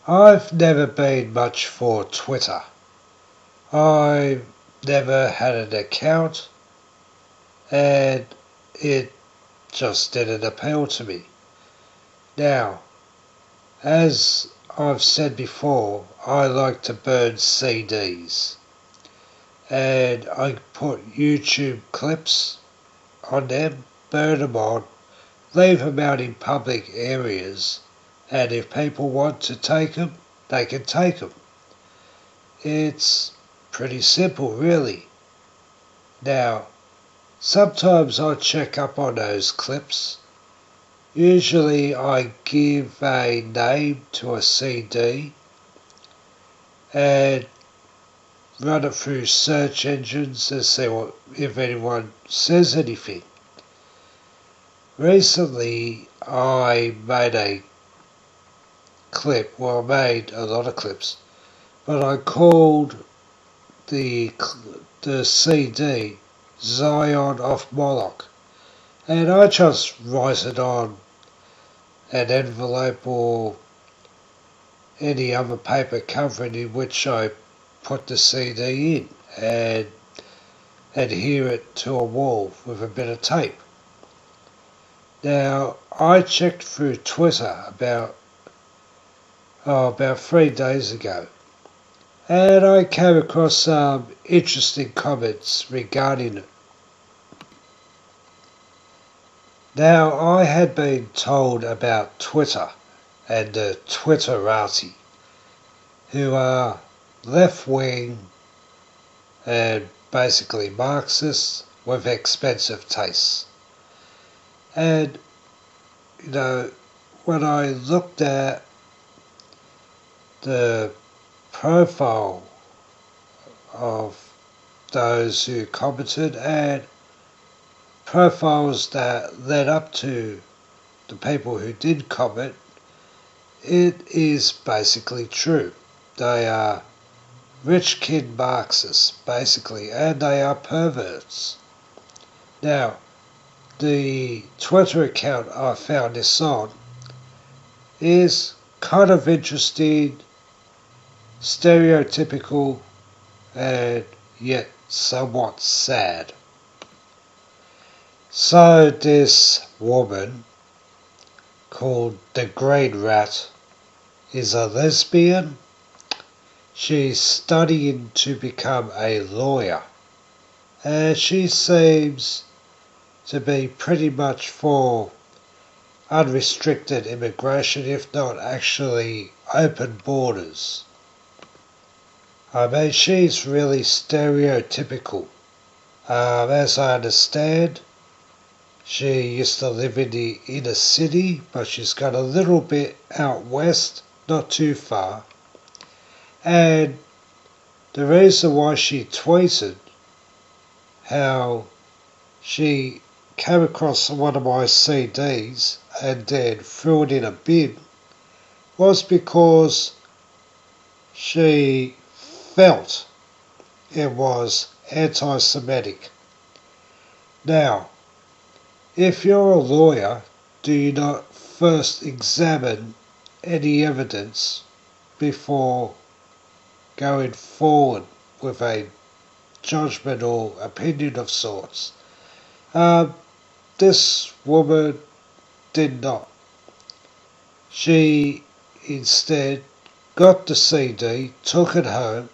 I've never been much for Twitter. I never had an account and it just didn't appeal to me. Now, as I've said before, I like to burn CDs and I put YouTube clips on them, burn them on, leave them out in public areas, and if people want to take them, they can take them. It's pretty simple, really. Now, sometimes I check up on those clips. Usually I give a name to a CD and run it through search engines and see if anyone says anything. Recently I made a clip, well I made a lot of clips, but I called the CD Zion of Moloch, and I just write it on an envelope or any other paper covering in which I put the CD in and adhere it to a wall with a bit of tape. Now, I checked through Twitter about 3 days ago, and I came across some interesting comments regarding it. Now, I had been told about Twitter and the Twitterati, who are left-wing and basically Marxists with expensive tastes. And, when I looked at the profile of those who commented and profiles that led up to the people who did comment, it is basically true. They are rich kid Marxists, basically, and they are perverts. Now, the Twitter account I found this on is kind of interesting, stereotypical, and yet somewhat sad. So this woman, called the Green Rat, is a lesbian. She's studying to become a lawyer, and she seems to be pretty much for unrestricted immigration, if not actually open borders. I mean, she's really stereotypical. As I understand, she used to live in the inner city, but she's got a little bit out west, not too far. And the reason why she tweeted how she came across one of my CDs and then threw it in a bin was because she felt it was anti-Semitic. Now, if you're a lawyer, do you not first examine any evidence before going forward with a judgment or opinion of sorts? This woman did not. She instead got the CD, took it home,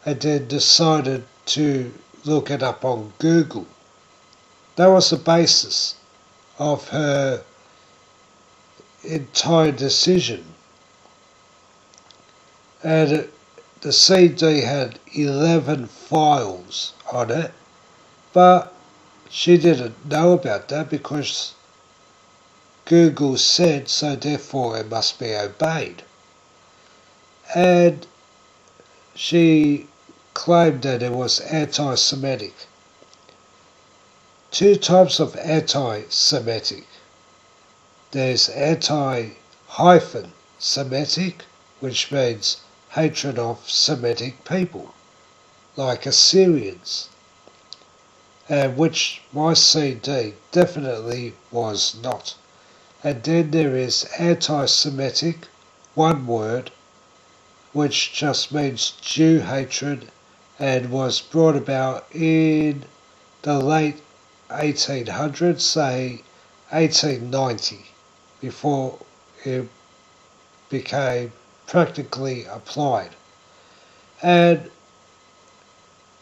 and then decided to look it up on Google. That was the basis of her entire decision. And the CD had 11 files on it, but she didn't know about that because Google said so, therefore it must be obeyed. And she claimed that it was anti-Semitic. Two types of anti-Semitic. There's anti-Semitic, which means hatred of Semitic people, like Assyrians, and which my CD definitely was not. And then there is anti-Semitic, one word, which just means Jew hatred, and was brought about in the late 1800s, say 1890, before it became practically applied. And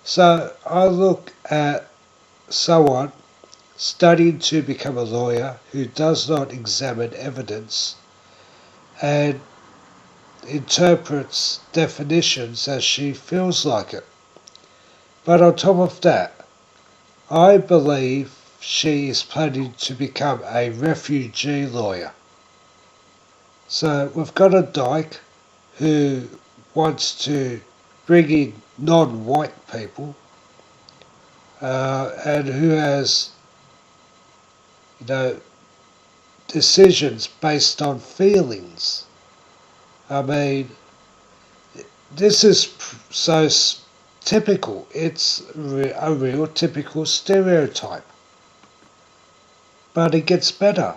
so I look at someone studying to become a lawyer who does not examine evidence and interprets definitions as she feels like it. But on top of that, I believe she is planning to become a refugee lawyer. So we've got a dyke who wants to bring in non-white people and who has, decisions based on feelings. I mean, this is so typical. It's a real typical stereotype. But it gets better.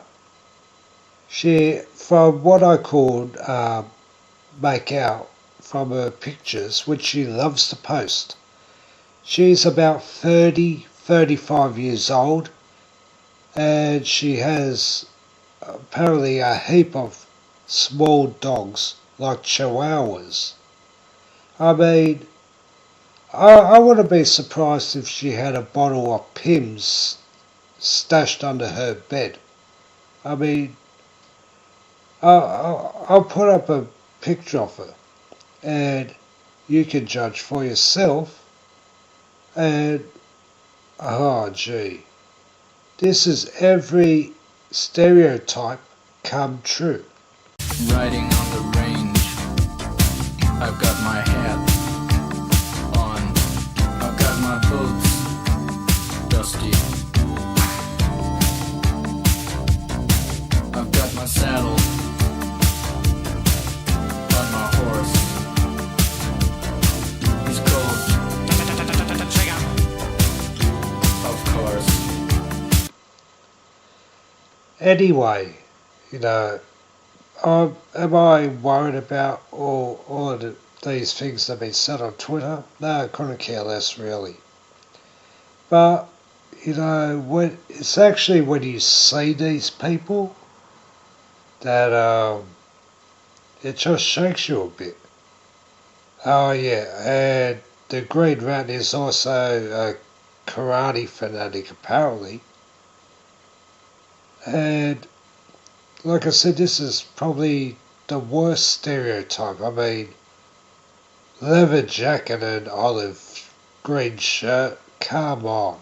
She, from what I could make out from her pictures, which she loves to post, she's about 30, 35 years old, and she has apparently a heap of small dogs like chihuahuas. I mean, I wouldn't be surprised if she had a bottle of Pimm's stashed under her bed. I mean, I'll put up a picture of her, and you can judge for yourself. And, oh gee, this is every stereotype come true. Riding on the range, I've got my hat on, I've got my boots dusty, I've got my saddle on my horse. He's cold, of course. Anyway, am I worried about all of these things that have been said on Twitter? No, I couldn't care less, really. But, it's actually when you see these people that it just shakes you a bit. Oh yeah, and the Green Rat is also a karate fanatic, apparently. And like I said, this is probably the worst stereotype. I mean, leather jacket and olive green shirt, come on.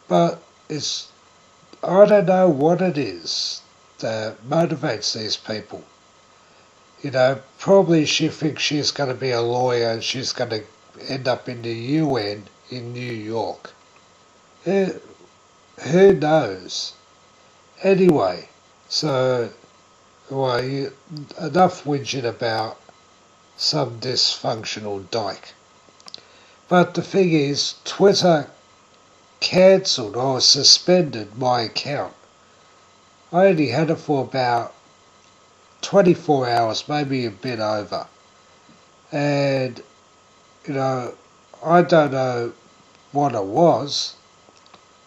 But I don't know what it is that motivates these people. Probably she thinks she's going to be a lawyer and she's going to end up in the UN in New York. Who knows? Anyway, so, enough whinging about some dysfunctional dyke. But the thing is, Twitter cancelled or suspended my account. I only had it for about 24 hours, maybe a bit over. And, I don't know what it was,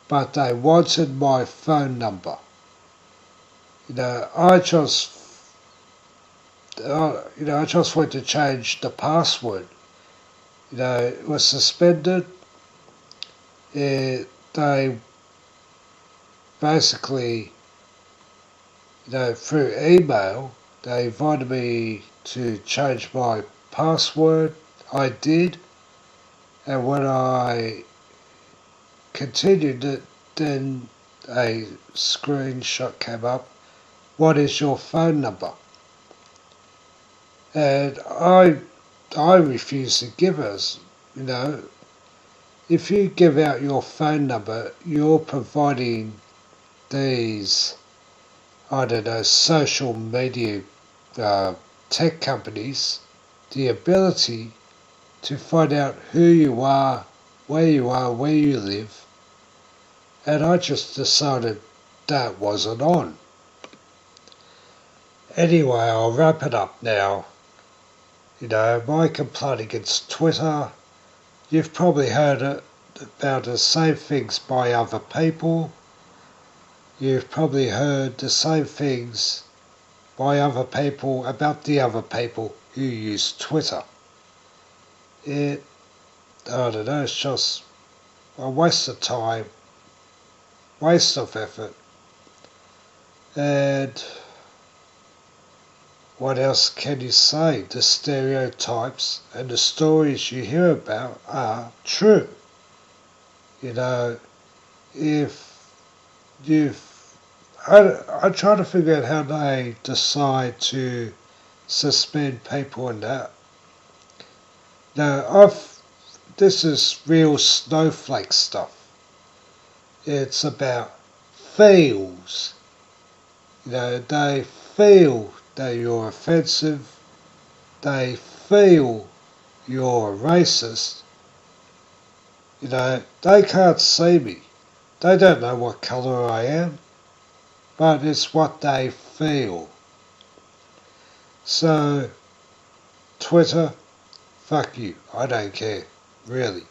but they wanted my phone number. I just went to change the password. It was suspended. They basically, through email, they invited me to change my password. I did, and when I continued it, then a screenshot came up. What is your phone number? And I refused to give us, if you give out your phone number, you're providing these, social media tech companies the ability to find out who you are, where you live. And I just decided that wasn't on. Anyway, I'll wrap it up now. My complaint against Twitter, you've probably heard about the same things by other people. You've probably heard the same things by other people about the other people who use Twitter. I don't know, it's just a waste of time, waste of effort, and what else can you say? The stereotypes and the stories you hear about are true. If I try to figure out how they decide to suspend people and that. Now, this is real snowflake stuff. It's about feels. They feel that you're offensive. They feel you're a racist. They can't see me. They don't know what colour I am. But it's what they feel. So, Twitter, fuck you. I don't care. Really.